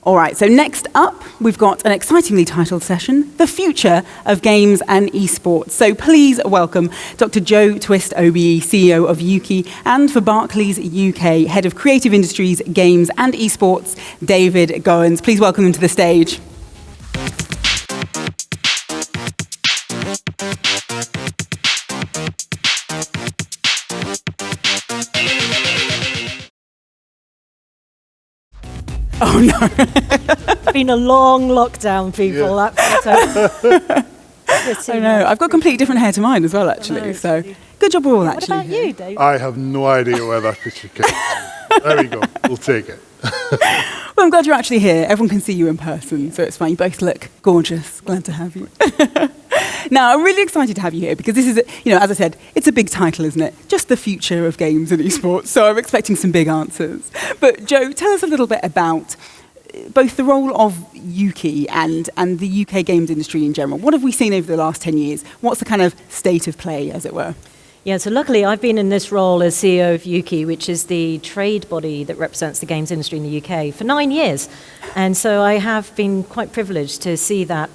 All right, so next up, we've got an excitingly titled session, The Future of Games and Esports. So please welcome Dr. Joe Twist, OBE, CEO of UKIE, and for Barclays UK, Head of Creative Industries, Games and Esports, David Gowans. Please welcome him to the stage. Oh no. It's been a long lockdown, people. Yeah. I know. I've got completely different hair to mine as well, actually. So good job, we're all actually. What about you, Dave? I have no idea where that picture came from. There we go. We'll take it. Well, I'm glad you're actually here. Everyone can see you in person, so it's fine. You both look gorgeous. Glad to have you. Now, I'm really excited to have you here because this is, as I said, it's a big title, isn't it? Just the future of games and esports. So I'm expecting some big answers. But Joe, tell us a little bit about both the role of UKIE and the UK games industry in general. What have we seen over the last 10 years? What's the kind of state of play, as it were? Yeah, so luckily I've been in this role as CEO of UKIE, which is the trade body that represents the games industry in the UK, for 9 years. And so I have been quite privileged to see that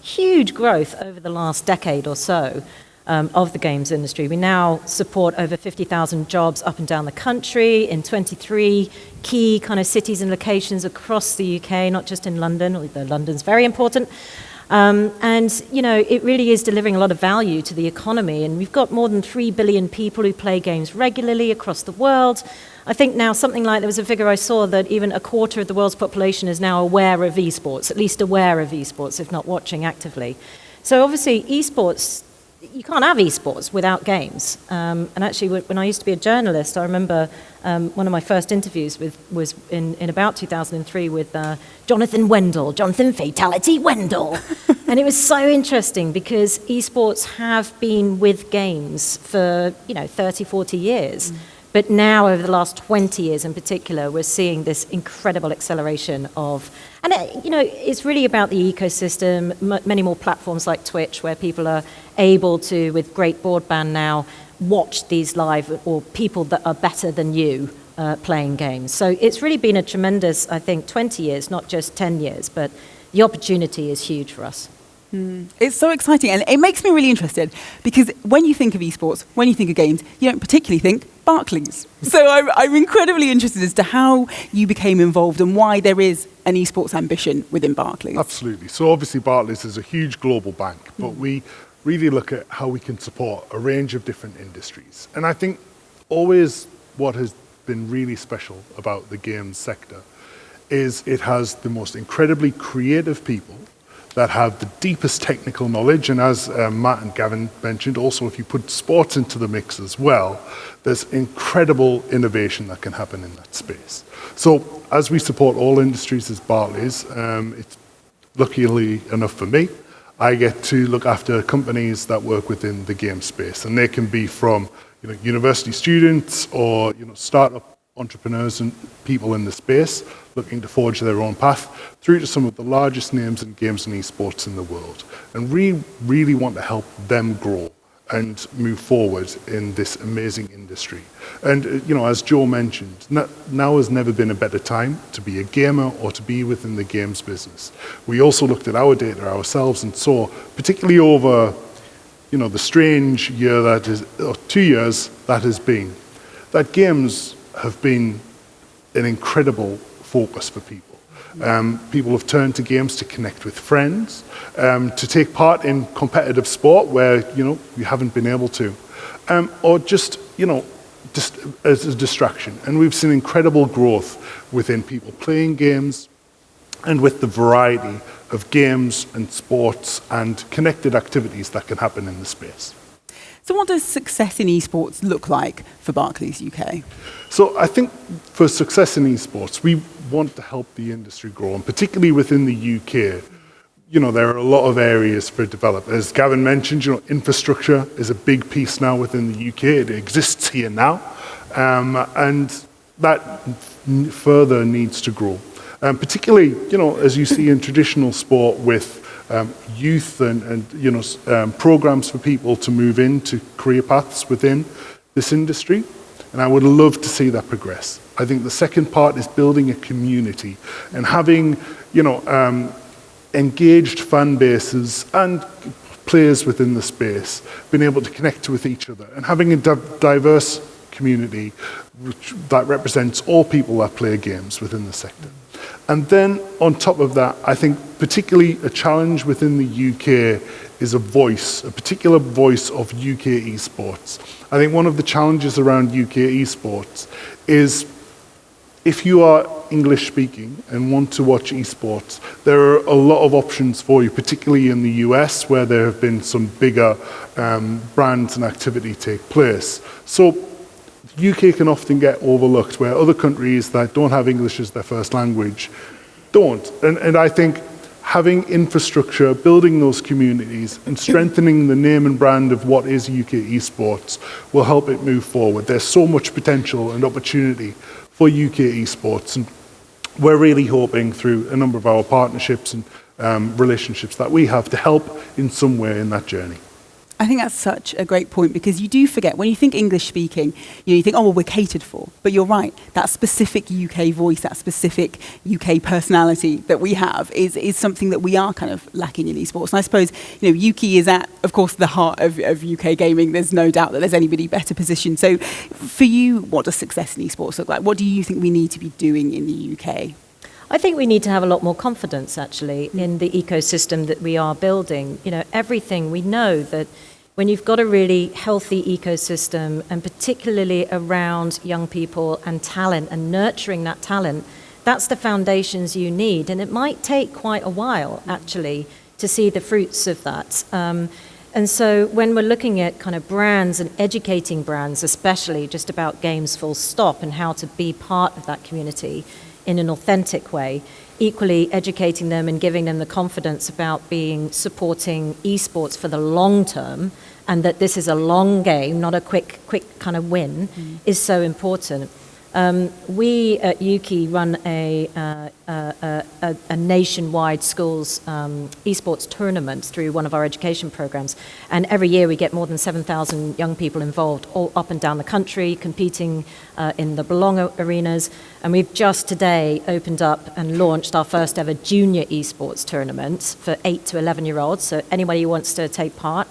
huge growth over the last decade or so of the games industry. We now support over 50,000 jobs up and down the country in 23 key kind of cities and locations across the UK, not just in London, although London's very important. It really is delivering a lot of value to the economy. And we've got more than 3 billion people who play games regularly across the world. I think now something like, there was a figure I saw that even a quarter of the world's population is now aware of esports, at least aware of esports, if not watching actively. So obviously esports, you can't have esports without games. And actually, when I used to be a journalist, I remember one of my first interviews was in about 2003 with Jonathan Fatality Wendell. And it was so interesting because esports have been with games for 30, 40 years. But now, over the last 20 years in particular, we're seeing this incredible acceleration of, and it's really about the ecosystem, many more platforms like Twitch, where people are able to, with great broadband now, watch these live, or people that are better than you playing games. So it's really been a tremendous, I think, 20 years, not just 10 years, but the opportunity is huge for us. It's so exciting, and it makes me really interested because when you think of esports, when you think of games, you don't particularly think Barclays. So I'm incredibly interested as to how you became involved and why there is an esports ambition within Barclays. Absolutely. So obviously Barclays is a huge global bank, but we really look at how we can support a range of different industries. And I think always what has been really special about the games sector is it has the most incredibly creative people that have the deepest technical knowledge, and as Matt and Gavin mentioned, also if you put sports into the mix as well, there's incredible innovation that can happen in that space. So as we support all industries as Barclays, it's luckily enough for me, I get to look after companies that work within the game space, and they can be from university students or startup entrepreneurs and people in the space looking to forge their own path, through to some of the largest names in games and esports in the world. And we really want to help them grow and move forward in this amazing industry. And as Joe mentioned, now has never been a better time to be a gamer or to be within the games business. We also looked at our data ourselves and saw, particularly over the strange year that is, or 2 years that has been, that games have been an incredible focus for people. People have turned to games to connect with friends, to take part in competitive sport where you haven't been able to, or just as a distraction. And we've seen incredible growth within people playing games, and with the variety of games and sports and connected activities that can happen in the space. So what does success in esports look like for Barclays UK? So I think for success in esports, we want to help the industry grow, and particularly within the UK, there are a lot of areas for development. As Gavin mentioned, infrastructure is a big piece now within the UK. It exists here now. And that further needs to grow. Particularly, as you see in traditional sport with youth and programs for people to move into career paths within this industry. And I would love to see that progress. I think the second part is building a community and having, engaged fan bases and players within the space being able to connect with each other and having a diverse community that represents all people that play games within the sector. And then on top of that, I think particularly a challenge within the UK is a particular voice of UK esports. I think one of the challenges around UK esports is if you are English speaking and want to watch esports, there are a lot of options for you, particularly in the US where there have been some bigger brands and activity take place. So UK can often get overlooked where other countries that don't have English as their first language don't. And I think having infrastructure, building those communities and strengthening the name and brand of what is UK esports will help it move forward. There's so much potential and opportunity for UK esports, and we're really hoping through a number of our partnerships and relationships that we have to help in some way in that journey. I think that's such a great point, because you do forget, when you think English speaking, you think, oh, well, we're catered for. But you're right, that specific UK voice, that specific UK personality that we have is something that we are kind of lacking in esports. And I suppose, UKIE is at, of course, the heart of UK gaming. There's no doubt that there's anybody better positioned. So for you, what does success in esports look like? What do you think we need to be doing in the UK? I think we need to have a lot more confidence, actually, in the ecosystem that we are building. Everything we know that when you've got a really healthy ecosystem, and particularly around young people and talent and nurturing that talent, that's the foundations you need. And it might take quite a while, actually, to see the fruits of that. And so when we're looking at kind of brands and educating brands, especially just about games full stop and how to be part of that community in an authentic way, equally educating them and giving them the confidence about supporting esports for the long term, and that this is a long game, not a quick kind of win, is so important. We at UKIE run a nationwide schools esports tournament through one of our education programs, and every year we get more than 7,000 young people involved, all up and down the country, competing in the Belong arenas. And we've just today opened up and launched our first ever junior esports tournament for 8 to 11-year-olds. So anybody who wants to take part,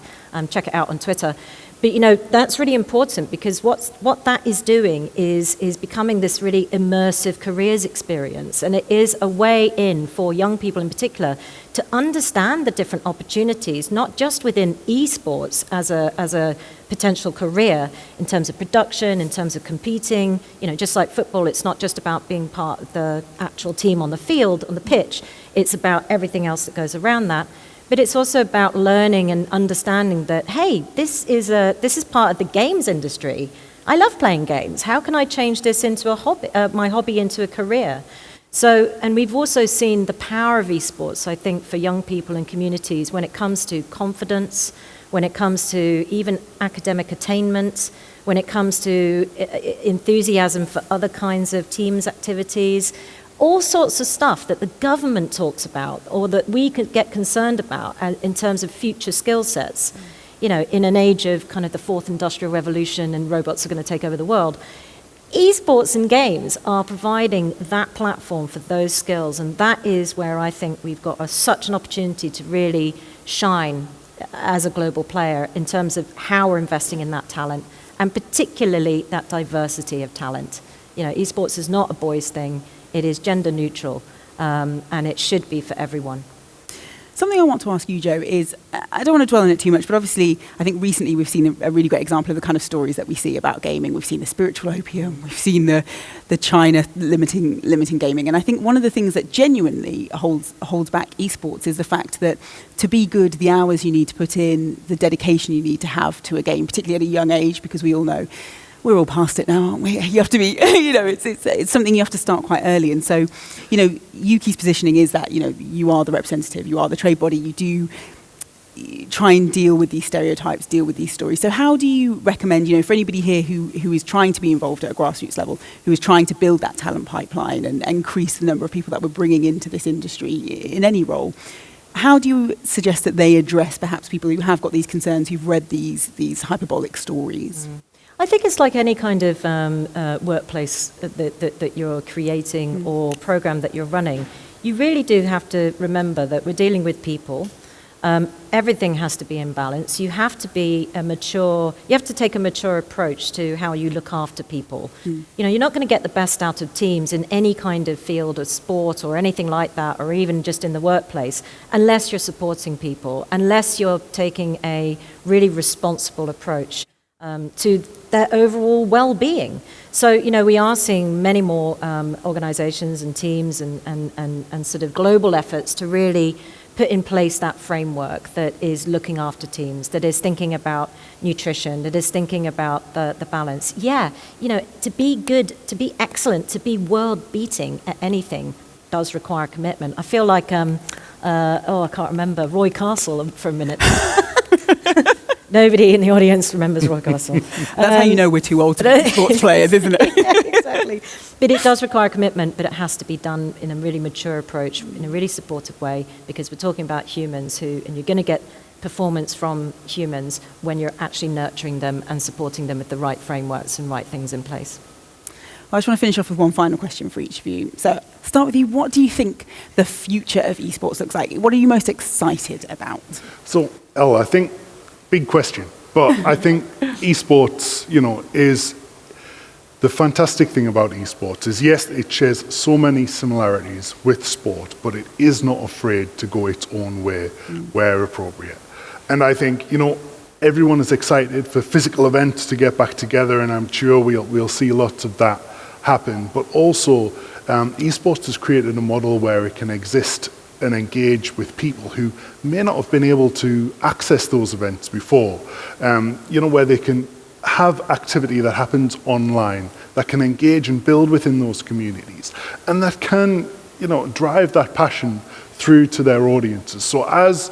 check it out on Twitter. But that's really important, because what that is doing is becoming this really immersive careers experience, and it is a way in for young people in particular to understand the different opportunities, not just within esports as a potential career in terms of production, in terms of competing. Just like football, it's not just about being part of the actual team on the field, on the pitch. It's about everything else that goes around that. But it's also about learning and understanding that, hey, this is part of the games industry. I love playing games. How can I change this into a hobby, my hobby into a career? So, and we've also seen the power of esports, I think, for young people and communities when it comes to confidence, when it comes to even academic attainment, when it comes to enthusiasm for other kinds of teams activities. All sorts of stuff that the government talks about or that we could get concerned about in terms of future skill sets, in an age of kind of the fourth industrial revolution and robots are going to take over the world. Esports and games are providing that platform for those skills, and that is where I think we've got such an opportunity to really shine as a global player in terms of how we're investing in that talent, and particularly that diversity of talent. Esports is not a boys' thing. It is gender neutral, and it should be for everyone. Something I want to ask you, Joe, is, I don't want to dwell on it too much, but obviously I think recently we've seen a really great example of the kind of stories that we see about gaming. We've seen the spiritual opium, we've seen the China limiting gaming. And I think one of the things that genuinely holds back esports is the fact that to be good, the hours you need to put in, the dedication you need to have to a game, particularly at a young age, because we all know we're all past it now, aren't we? You have to be, it's something you have to start quite early. And so, UKIE's positioning is that, you are the representative, you are the trade body, you do try and deal with these stereotypes, deal with these stories. So how do you recommend, for anybody here who is trying to be involved at a grassroots level, who is trying to build that talent pipeline and increase the number of people that we're bringing into this industry in any role, how do you suggest that they address perhaps people who have got these concerns, who've read these hyperbolic stories? I think it's like any kind of workplace that you're creating or program that you're running. You really do have to remember that we're dealing with people. Everything has to be in balance. You have to be you have to take a mature approach to how you look after people. You're not going to get the best out of teams in any kind of field of sport or anything like that, or even just in the workplace, unless you're supporting people, unless you're taking a really responsible approach to their overall well-being. So, we are seeing many more organizations and teams and sort of global efforts to really put in place that framework that is looking after teams, that is thinking about nutrition, that is thinking about the balance. Yeah, to be good, to be excellent, to be world-beating at anything does require commitment. I feel like, I can't remember, Roy Castle for a minute. Nobody in the audience remembers Roy Castle. That's how you know we're too old to be sports players, isn't it? Yeah, exactly. But it does require commitment, but it has to be done in a really mature approach, in a really supportive way, because we're talking about humans and you're going to get performance from humans when you're actually nurturing them and supporting them with the right frameworks and right things in place. I just want to finish off with one final question for each of you. So start with you. What do you think the future of esports looks like? What are you most excited about? So, I think big question, but I think esports, is the fantastic thing about esports is, yes, it shares so many similarities with sport, but it is not afraid to go its own way where appropriate. And I think, everyone is excited for physical events to get back together, and I'm sure we'll see lots of that happen. But also, esports has created a model where it can exist and engage with people who may not have been able to access those events before, where they can have activity that happens online, that can engage and build within those communities, and that can, drive that passion through to their audiences. So as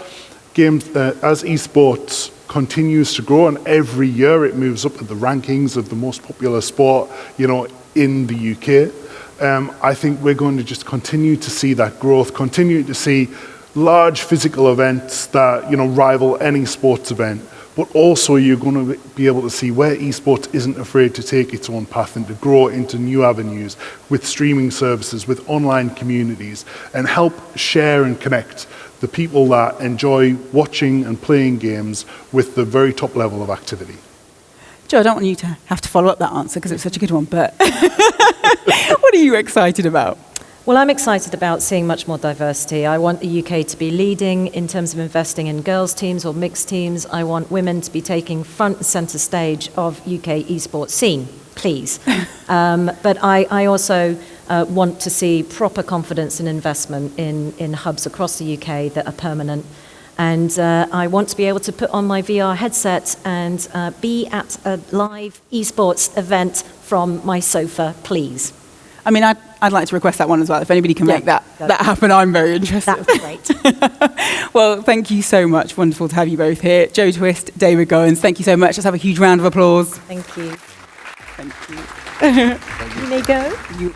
esports continues to grow, and every year it moves up to the rankings of the most popular sport, in the UK, I think we're going to just continue to see that growth, continue to see large physical events that, rival any sports event. But also you're going to be able to see where esports isn't afraid to take its own path and to grow into new avenues with streaming services, with online communities, and help share and connect the people that enjoy watching and playing games with the very top level of activity. Joe, I don't want you to have to follow up that answer because it's such a good one, but what are you excited about? Well, I'm excited about seeing much more diversity. I want the UK to be leading in terms of investing in girls' teams or mixed teams. I want women to be taking front and centre stage of UK esports scene, please. But I also want to see proper confidence and investment in hubs across the UK that are permanent. And I want to be able to put on my VR headset and be at a live esports event from my sofa, please. I mean, I'd like to request that one as well. If anybody can make that happen, I'm very interested. That'd be great. Well, thank you so much. Wonderful to have you both here. Joe Twist, David Gowans, thank you so much. Let's have a huge round of applause. Thank you. Thank you. You may go. You